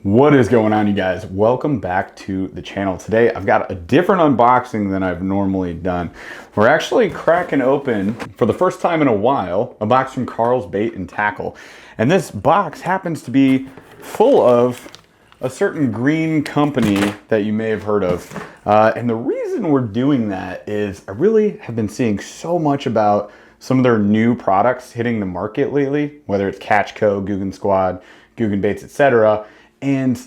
What is going on, you guys? Welcome back to the channel. Today I've got a different unboxing than I've normally done. We're actually cracking open, for the first time in a while, a box from Karl's Bait and Tackle. And this box happens to be full of a certain green company that you may have heard of. And the reason we're doing that is I really have been seeing so much about some of their new products hitting the market lately, whether it's Catch Co, Googan Squad, Googan Baits, etc. And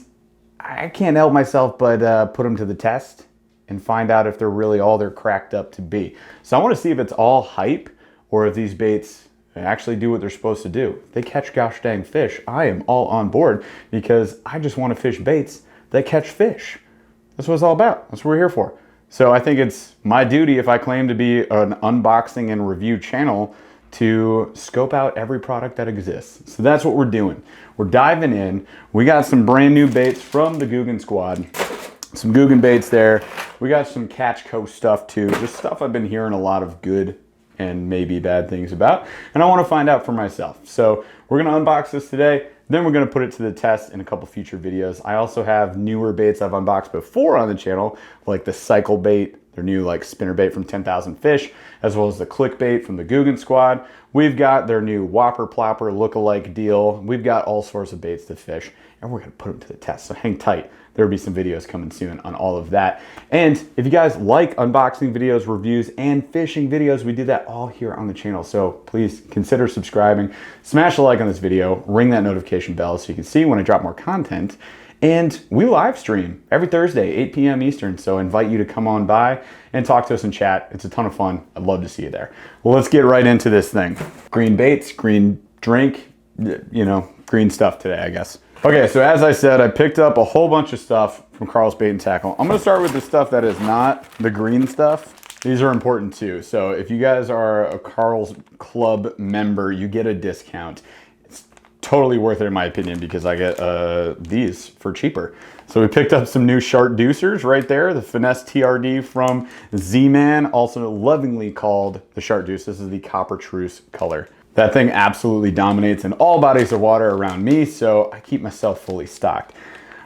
I can't help myself but put them to the test and find out if they're really all they're cracked up to be. So I want to see if it's all hype or if these baits actually do what they're supposed to do. If they catch gosh dang fish, I am all on board because I just want to fish baits that catch fish. That's what it's all about. That's what we're here for. So I think it's my duty, if I claim to be an unboxing and review channel, to scope out every product that exists. So that's what we're doing. We're diving in. We got some brand new baits from the Googan Squad. Some Googan Baits there. We got some Catch Co stuff too. Just stuff I've been hearing a lot of good and maybe bad things about. And I want to find out for myself. So we're going to unbox this today. Then we're going to put it to the test in a couple future videos. I also have newer baits I've unboxed before on the channel, like the Cycle Bait, their new like spinner bait from 10,000 Fish, as well as the Click Bait from the Googan Squad. We've got their new Whopper Plopper look-alike deal. We've got all sorts of baits to fish, and we're going to put them to the test. So hang tight. There will be some videos coming soon on all of that. And if you guys like unboxing videos, reviews, and fishing videos, we do that all here on the channel. So please consider subscribing, smash a like on this video, ring that notification bell so you can see when I drop more content. And we live stream every Thursday, 8 p.m. Eastern. So I invite you to come on by and talk to us and chat. It's a ton of fun. I'd love to see you there. Well, let's get right into this thing. Green baits, green drink, you know, green stuff today, I guess. Okay, so as I said, I picked up a whole bunch of stuff from Karl's Bait and Tackle. I'm gonna start with the stuff that is not the green stuff. These are important too. So if you guys are a Karl's Club member, you get a discount. It's totally worth it in my opinion because I get these for cheaper. So we picked up some new Chartreusers right there, the Finesse TRD from Z-Man, also lovingly called the Chartreuse. This is the Copper Truce color. That thing absolutely dominates in all bodies of water around me, so I keep myself fully stocked.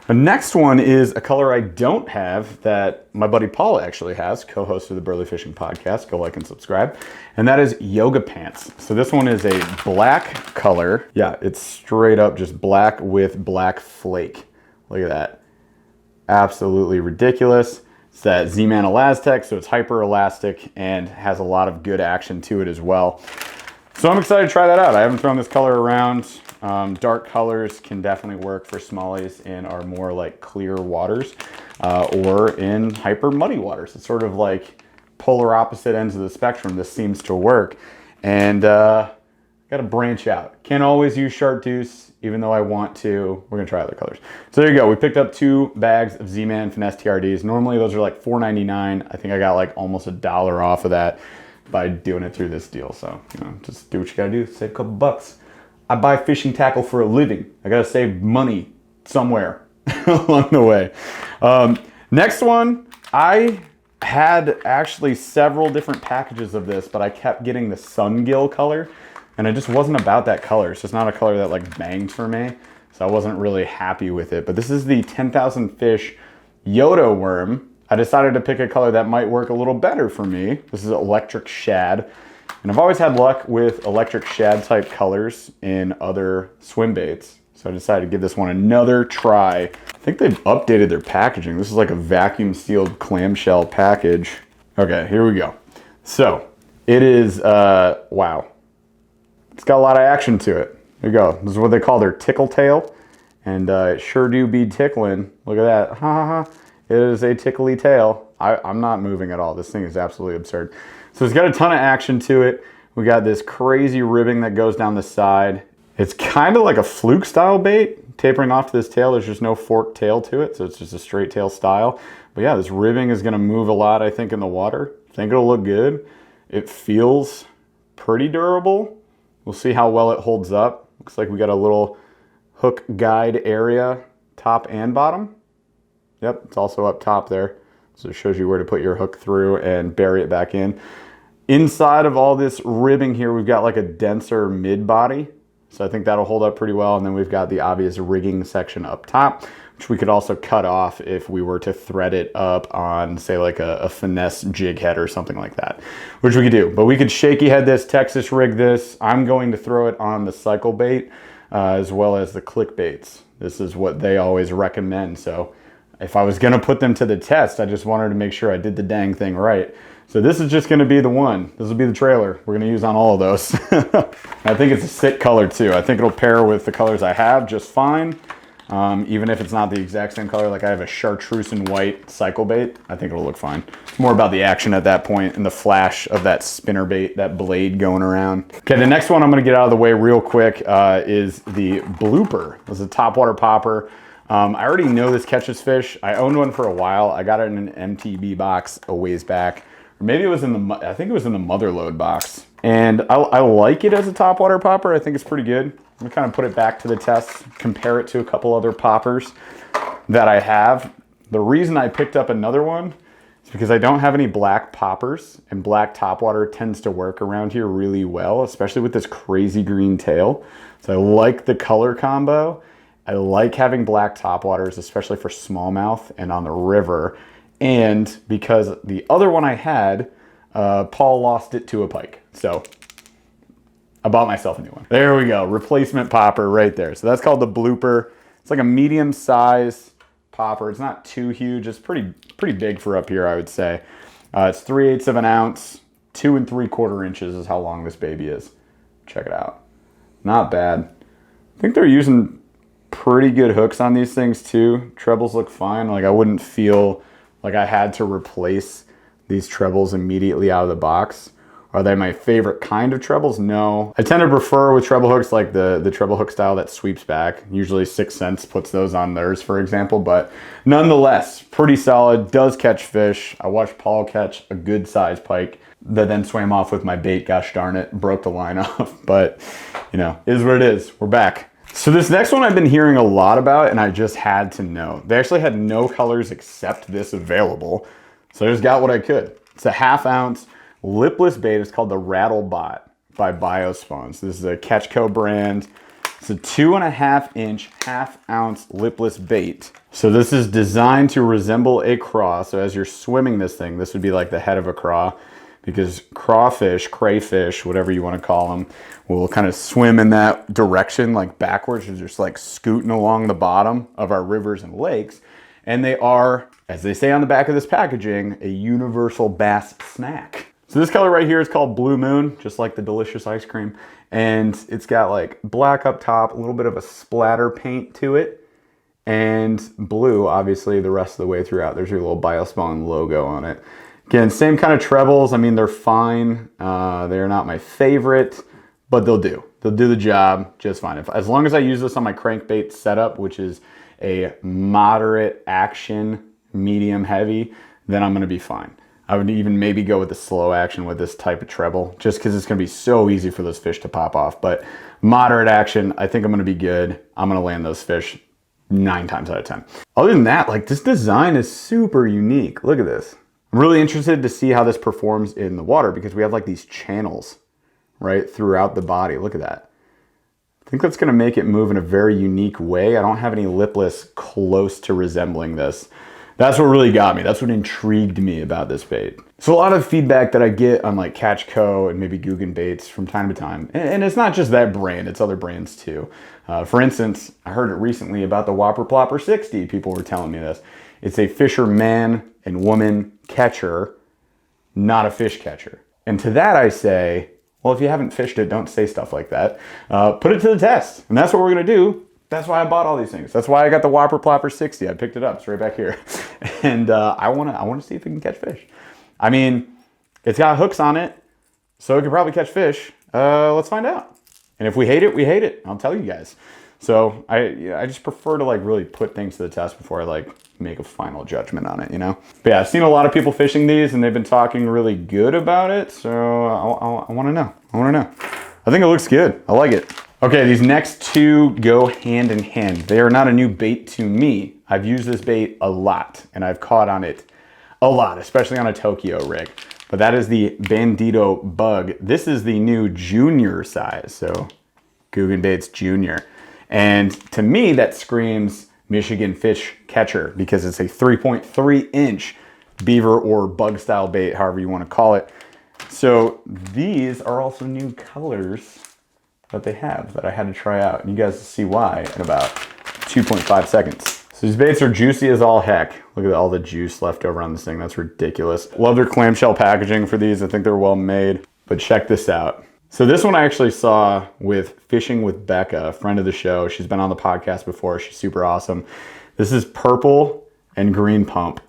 The next one is a color I don't have that my buddy Paul actually has, co-host of the BurlyFishing podcast. Go like and subscribe. And that is Yoga Pants. So this one is a black color. Yeah, it's straight up just black with black flake. Look at that. Absolutely ridiculous. It's that Z-Man Elastec, so it's hyper elastic and has a lot of good action to it as well. So I'm excited to try that out. I haven't thrown this color around. Dark colors can definitely work for smallies in our more like clear waters or in hyper muddy waters. It's sort of like polar opposite ends of the spectrum. This seems to work. And got to branch out. Can't always use Chartreuse, even though I want to. We're gonna try other colors. So there you go. We picked up 2 bags of Z-Man Finesse TRDs. Normally those are like $4.99. I think I got like almost $1 off of that by doing it through this deal. So, you know, just do what you gotta do, save a couple bucks. I buy fishing tackle for a living. I gotta save money somewhere along the way. Next one, I had actually several different packages of this, but I kept getting the Sungill color, and it just wasn't about that color. It's just not a color that like banged for me, so I wasn't really happy with it. But this is the 10,000 Fish Yodo Worm. I decided to pick a color that might work a little better for me. This is Electric Shad. And I've always had luck with electric shad type colors in other swim baits. So I decided to give this one another try. I think they've updated their packaging. This is like a vacuum sealed clamshell package. Okay, here we go. So it is, wow. It's got a lot of action to it. There you go. This is what they call their tickle tail. And it sure do be tickling. Look at that, ha ha ha. It is a tickly tail. I'm not moving at all. This thing is absolutely absurd. So it's got a ton of action to it. We got this crazy ribbing that goes down the side. It's kind of like a fluke style bait, tapering off to this tail. There's just no forked tail to it, so it's just a straight tail style. But yeah, this ribbing is gonna move a lot, I think, in the water. I think it'll look good. It feels pretty durable. We'll see how well it holds up. Looks like we got a little hook guide area, top and bottom. Yep, it's also up top there. So it shows you where to put your hook through and bury it back in. Inside of all this ribbing here, we've got like a denser mid body. So I think that'll hold up pretty well. And then we've got the obvious rigging section up top, which we could also cut off if we were to thread it up on, say, like a finesse jig head or something like that, which we could do. But we could shaky head this, Texas rig this. I'm going to throw it on the cycle bait as well as the click baits. This is what they always recommend. So if I was gonna put them to the test, I just wanted to make sure I did the dang thing right. So this is just gonna be the one. This will be the trailer we're gonna use on all of those. I think it's a sick color too. I think it'll pair with the colors I have just fine. Even if it's not the exact same color, like I have a chartreuse and white cycle bait, I think it'll look fine. It's more about the action at that point and the flash of that spinner bait, that blade going around. Okay, the next one I'm gonna get out of the way real quick is the blooper. This is a topwater popper. I already know this catches fish. I owned one for a while. I got it in an MTB box a ways back. Or maybe it was in the, I think it was in the Motherload box. And I like it as a topwater popper. I think it's pretty good. I'm gonna kind of put it back to the test, compare it to a couple other poppers that I have. The reason I picked up another one is because I don't have any black poppers, and black topwater tends to work around here really well, especially with this crazy green tail. So I like the color combo. I like having black topwaters, especially for smallmouth and on the river. And because the other one I had, Paul lost it to a pike. So I bought myself a new one. There we go, replacement popper right there. So that's called the blooper. It's like a medium size popper. It's not too huge. It's pretty big for up here, I would say. It's 3/8 of an ounce, 2 3/4 inches is how long this baby is. Check it out. Not bad. I think they're using pretty good hooks on these things too. Trebles look fine. Like I wouldn't feel like I had to replace these trebles immediately out of the box. Are they my favorite kind of trebles? No. I tend to prefer with treble hooks like the treble hook style that sweeps back. Usually 6 Cents puts those on theirs, for example, but nonetheless, pretty solid, does catch fish. I watched Paul catch a good sized pike that then swam off with my bait, gosh darn it, broke the line off, but you know, is what it is, we're back. So this next one I've been hearing a lot about and I just had to know. They actually had no colors except this available. So I just got what I could. It's a 1/2 ounce lipless bait. It's called the Rattlebot by Biospawns. This is a Catch Co brand. It's a 2.5 inch 1/2 ounce lipless bait. So this is designed to resemble a craw. So as you're swimming this thing, this would be like the head of a craw, because crawfish, crayfish, whatever you want to call them, will kind of swim in that direction, like backwards, and just like scooting along the bottom of our rivers and lakes. And they are, as they say on the back of this packaging, a universal bass snack. So this color right here is called Blue Moon, just like the delicious ice cream. And it's got like black up top, a little bit of a splatter paint to it, and blue, obviously, the rest of the way throughout. There's your little Biospawn logo on it. Again, same kind of trebles. I mean, they're fine. They're not my favorite, but they'll do. They'll do the job just fine. As long as I use this on my crankbait setup, which is a moderate action, medium heavy, then I'm gonna be fine. I would even maybe go with the slow action with this type of treble, just because it's gonna be so easy for those fish to pop off. But moderate action, I think I'm gonna be good. I'm gonna land those fish 9 times out of 10. Other than that, like, this design is super unique. Look at this. I'm really interested to see how this performs in the water, because we have like these channels right throughout the body. Look at that. I think that's gonna make it move in a very unique way. I don't have any lipless close to resembling this. That's what really got me. That's what intrigued me about this bait. So a lot of feedback that I get on like Catch Co and maybe Googan Baits from time to time. And it's not just that brand, it's other brands too. For instance, I heard it recently about the Whopper Plopper 60. People were telling me this. It's a fisherman and woman catcher, not a fish catcher. And to that I say, well, if you haven't fished it, don't say stuff like that. Put it to the test. And that's what we're gonna do. That's why I bought all these things. That's why I got the Whopper Plopper 60. I picked it up. It's right back here. And I wanna see if it can catch fish. I mean, it's got hooks on it, so it could probably catch fish. Let's find out. And if we hate it, we hate it. I'll tell you guys. So I just prefer to like really put things to the test before I like make a final judgment on it, you know? But yeah, I've seen a lot of people fishing these and they've been talking really good about it. So I wanna know. I think it looks good. I like it. Okay, these next two go hand in hand. They are not a new bait to me. I've used this bait a lot and I've caught on it a lot, especially on a Tokyo rig. But that is the Bandito Bug. This is the new junior size. So Googan Baits Jr. And to me, that screams Michigan fish catcher because it's a 3.3 inch beaver or bug style bait, however you want to call it. So these are also new colors that they have that I had to try out. And you guys will see why in about 2.5 seconds. So these baits are juicy as all heck. Look at all the juice left over on this thing. That's ridiculous. Love their clamshell packaging for these. I think they're well made. But check this out. So this one I actually saw with Fishing with Becca, a friend of the show. She's been on the podcast before. She's super awesome. This is purple and green pump.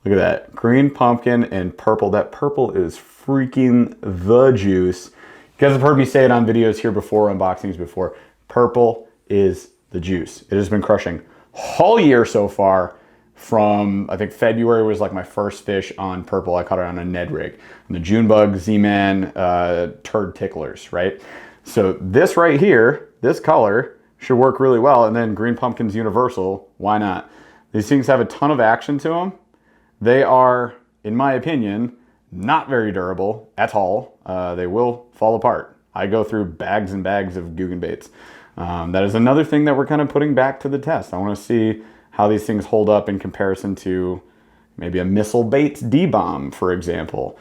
Look at that. Green pumpkin and purple. That purple is freaking the juice. You guys have heard me say it on videos here before, unboxings before. Purple is the juice. It has been crushing all year so far. From, I think February was like my first fish on purple. I caught it on a Ned rig. And the June bug, Z-Man, turd ticklers, right? So this right here, this color should work really well. And then green pumpkin's universal. Why not? These things have a ton of action to them. They are, in my opinion, not very durable at all. They will fall apart. I go through bags and bags of Googan baits. That is another thing that we're kind of putting back to the test. I want to see how these things hold up in comparison to maybe a Missile Baits D-Bomb, for example,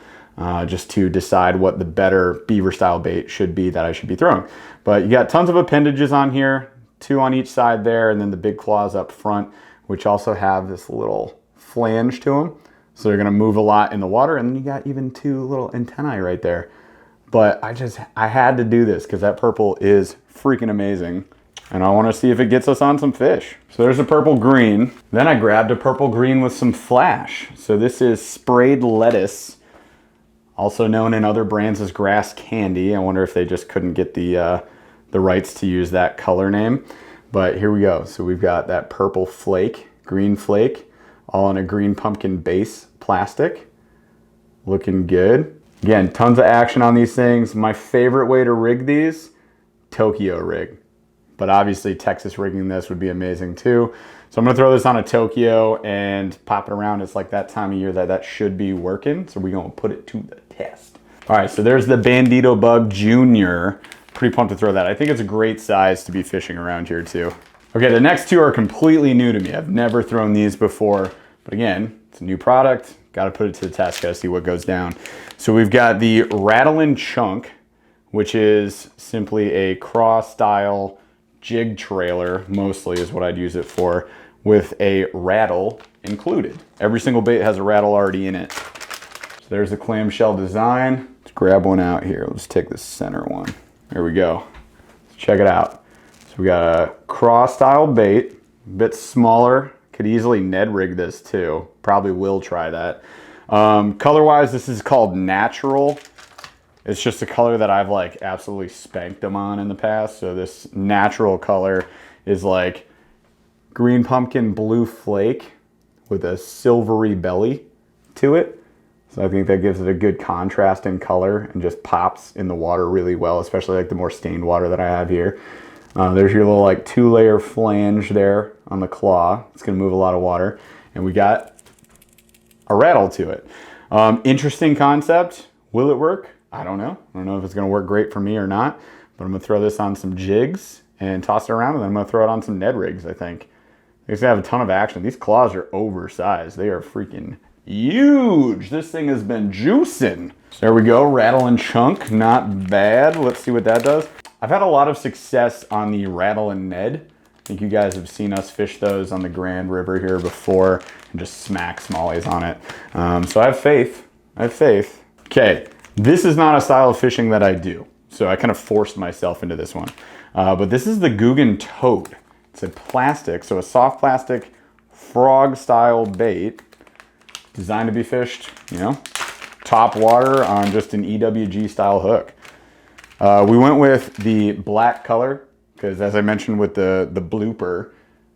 just to decide what the better beaver style bait should be that I should be throwing. But you got tons of appendages on here, 2 on each side there, and then the big claws up front, which also have this little flange to them. So they're gonna move a lot in the water, and then you got even 2 little antennae right there. But I had to do this because that purple is freaking amazing. And I want to see if it gets us on some fish. So there's a purple green. Then I grabbed a purple green with some flash. So this is sprayed lettuce, also known in other brands as grass candy. I wonder if they just couldn't get the rights to use that color name. But here we go. So we've got that purple flake, green flake, all on a green pumpkin base plastic. Looking good. Again, tons of action on these things. My favorite way to rig these, Tokyo rig. But obviously Texas rigging this would be amazing too. So I'm gonna throw this on a Tokyo and pop it around. It's like that time of year that should be working. So we're gonna put it to the test. All right, so there's the Bandito Bug Junior. Pretty pumped to throw that. I think it's a great size to be fishing around here too. Okay, the next 2 are completely new to me. I've never thrown these before, but again, it's a new product. Gotta put it to the test, gotta see what goes down. So we've got the Rattlin Chunk, which is simply a cross style jig trailer, mostly is what I'd use it for, with a rattle included. Every single bait has a rattle already in it. So there's the clamshell design. Let's grab one out here. Let's take the center one. There we go. Let's check it out. So we got a cross style bait, a bit smaller. Could easily Ned rig this too. Probably will try that. Color wise, this is called Natural. It's just a color that I've like absolutely spanked them on in the past. So this natural color is like green pumpkin blue flake with a silvery belly to it. So I think that gives it a good contrast in color and just pops in the water really well, especially like the more stained water that I have here. There's your little like 2-layer flange there on the claw. It's gonna move a lot of water. And we got a rattle to it. Interesting concept. Will it work? I don't know. I don't know if it's gonna work great for me or not, but I'm gonna throw this on some jigs and toss it around, and then I'm gonna throw it on some Ned rigs, I think. It's gonna have a ton of action. These claws are oversized. They are freaking huge. This thing has been juicing. So there we go, Rattlin Chunk, not bad. Let's see what that does. I've had a lot of success on the Rattlin Ned. I think you guys have seen us fish those on the Grand River here before and just smack smallies on it. So I have faith. I have faith. Okay. This is not a style of fishing that I do, so I kind of forced myself into this one. But this is the Googan Toad. It's a plastic, so a soft plastic frog style bait designed to be fished, you know, top water on just an EWG style hook. We went with the black color because, as I mentioned with the blooper,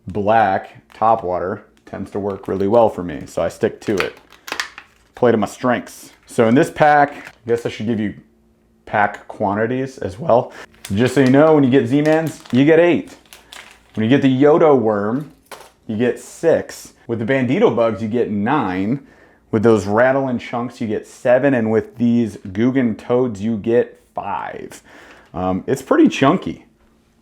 black top water tends to work really well for me, so I stick to it. Play to my strengths. So in this pack, I guess I should give you pack quantities as well. Just so you know, when you get Z-Mans, you get 8. When you get the Yodo worm, you get 6. With the Bandito bugs, you get 9. With those Rattlin Chunks, you get 7. And with these Googan Toads, you get 5. It's pretty chunky.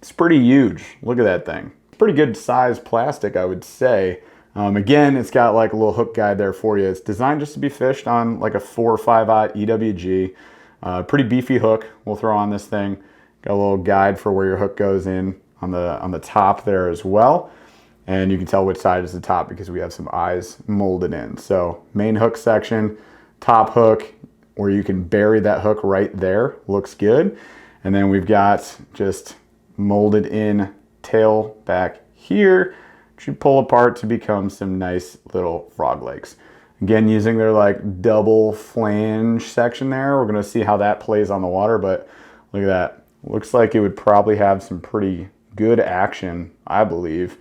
It's pretty huge. Look at that thing. Pretty good size plastic, I would say. Again, it's got like a little hook guide there for you. It's designed just to be fished on like a 4 or 5/0 EWG. Pretty beefy hook we'll throw on this thing. Got a little guide for where your hook goes in on the top there as well. And you can tell which side is the top because we have some eyes molded in. So main hook section, top hook, where you can bury that hook right there. Looks good. And then we've got just molded in tail back here, which you pull apart to become some nice little frog legs. Again, using their like double flange section there. We're gonna see how that plays on the water, but look at that. Looks like it would probably have some pretty good action, I believe.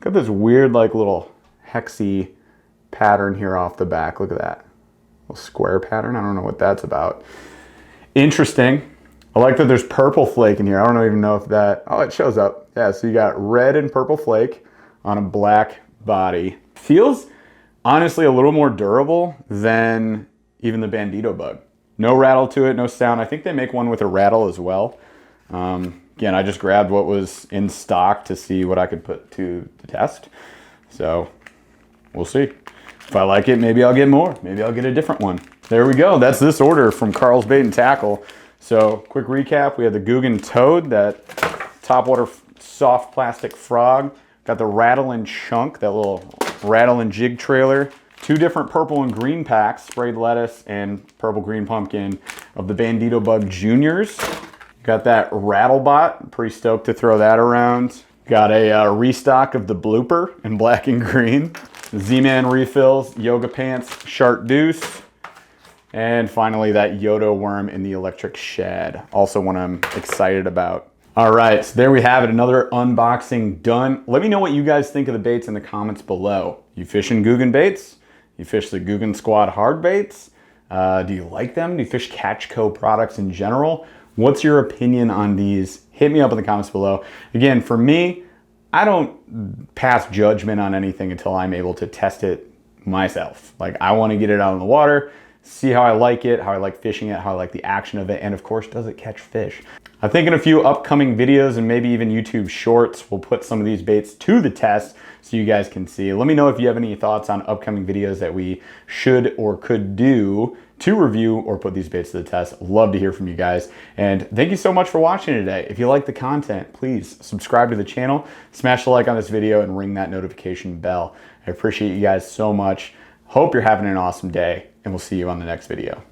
Got this weird like little hexy pattern here off the back. Look at that. Little square pattern. I don't know what that's about. Interesting. I like that there's purple flake in here. I don't even know if that, oh, it shows up. Yeah, so you got red and purple flake on a black body. Feels honestly a little more durable than even the Bandito bug. No rattle to it, no sound. I think they make one with a rattle as well. Again, I just grabbed what was in stock to see what I could put to the test. So we'll see. If I like it, maybe I'll get more. Maybe I'll get a different one. There we go. That's this order from Karl's Bait and Tackle. So quick recap, we have the Googan Toad, that topwater soft plastic frog. Got the Rattlin Chunk, that little Rattlin jig trailer. 2 different purple and green packs, sprayed lettuce and purple green pumpkin of the Bandito Bug Juniors. Got that Rattlebot, pretty stoked to throw that around. Got a restock of the Blooper in black and green. Z-Man refills, Yoga Pants, Shark Deuce. And finally, that Yodo worm in the electric shad. Also one I'm excited about. All right, so there we have it. Another unboxing done. Let me know what you guys think of the baits in the comments below. You fishing Googan baits? You fish the Googan Squad hard baits? Do you like them? Do you fish Catch Co products in general? What's your opinion on these? Hit me up in the comments below. Again, for me, I don't pass judgment on anything until I'm able to test it myself. Like, I want to get it out in the water, see how I like it, how I like fishing it, how I like the action of it, and of course, does it catch fish? I think in a few upcoming videos and maybe even YouTube shorts, we'll put some of these baits to the test so you guys can see. Let me know if you have any thoughts on upcoming videos that we should or could do to review or put these baits to the test. Love to hear from you guys. And thank you so much for watching today. If you like the content, please subscribe to the channel, smash the like on this video, and ring that notification bell. I appreciate you guys so much. Hope you're having an awesome day, and we'll see you on the next video.